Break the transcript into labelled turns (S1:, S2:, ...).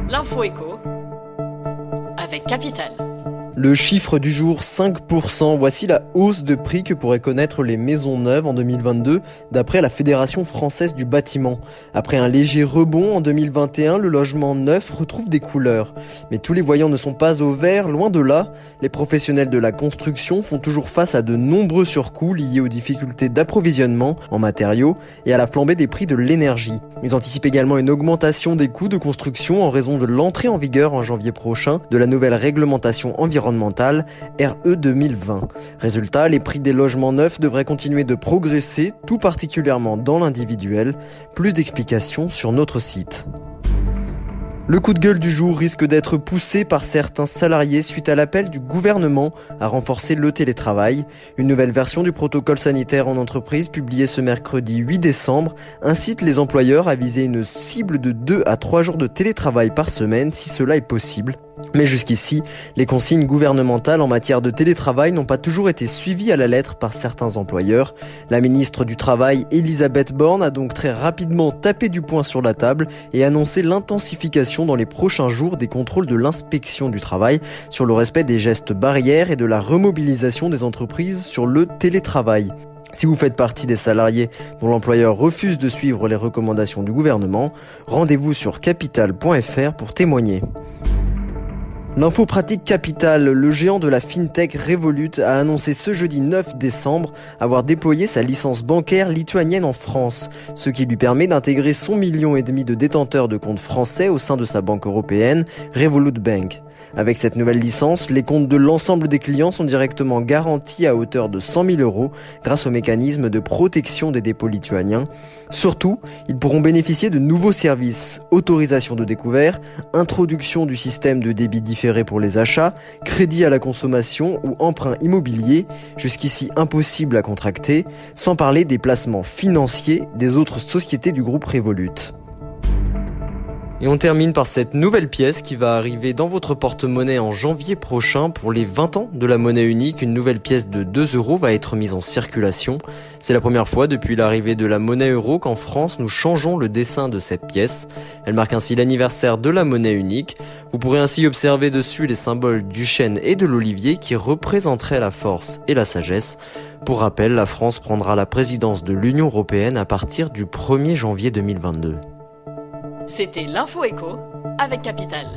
S1: L'info éco avec Capital.
S2: Le chiffre du jour, 5%. Voici la hausse de prix que pourraient connaître les maisons neuves en 2022, d'après la Fédération française du bâtiment. Après un léger rebond en 2021, le logement neuf retrouve des couleurs. Mais tous les voyants ne sont pas au vert, loin de là. Les professionnels de la construction font toujours face à de nombreux surcoûts liés aux difficultés d'approvisionnement en matériaux et à la flambée des prix de l'énergie. Ils anticipent également une augmentation des coûts de construction en raison de l'entrée en vigueur en janvier prochain de la nouvelle réglementation environnementale RE 2020. Résultat, les prix des logements neufs devraient continuer de progresser, tout particulièrement dans l'individuel. Plus d'explications sur notre site. Le coup de gueule du jour risque d'être poussé par certains salariés suite à l'appel du gouvernement à renforcer le télétravail. Une nouvelle version du protocole sanitaire en entreprise, publiée ce mercredi 8 décembre, incite les employeurs à viser une cible de 2 à 3 jours de télétravail par semaine si cela est possible. Mais jusqu'ici, les consignes gouvernementales en matière de télétravail n'ont pas toujours été suivies à la lettre par certains employeurs. La ministre du Travail, Elisabeth Borne, a donc très rapidement tapé du poing sur la table et annoncé l'intensification dans les prochains jours des contrôles de l'inspection du travail sur le respect des gestes barrières et de la remobilisation des entreprises sur le télétravail. Si vous faites partie des salariés dont l'employeur refuse de suivre les recommandations du gouvernement, rendez-vous sur capital.fr pour témoigner. L'info pratique Capital, le géant de la fintech Revolut a annoncé ce jeudi 9 décembre avoir déployé sa licence bancaire lituanienne en France, ce qui lui permet d'intégrer son 1,5 million de détenteurs de comptes français au sein de sa banque européenne, Revolut Bank. Avec cette nouvelle licence, les comptes de l'ensemble des clients sont directement garantis à hauteur de 100 000 € grâce au mécanisme de protection des dépôts lituaniens. Surtout, ils pourront bénéficier de nouveaux services, autorisation de découvert, introduction du système de débit différé pour les achats, crédit à la consommation ou emprunt immobilier, jusqu'ici impossible à contracter, sans parler des placements financiers des autres sociétés du groupe Revolut. Et on termine par cette nouvelle pièce qui va arriver dans votre porte-monnaie en janvier prochain. Pour les 20 ans de la monnaie unique, une nouvelle pièce de 2 € va être mise en circulation. C'est la première fois depuis l'arrivée de la monnaie euro qu'en France nous changeons le dessin de cette pièce. Elle marque ainsi l'anniversaire de la monnaie unique. Vous pourrez ainsi observer dessus les symboles du chêne et de l'olivier qui représenteraient la force et la sagesse. Pour rappel, la France prendra la présidence de l'Union européenne à partir du 1er janvier 2022.
S1: C'était l'info éco avec Capital.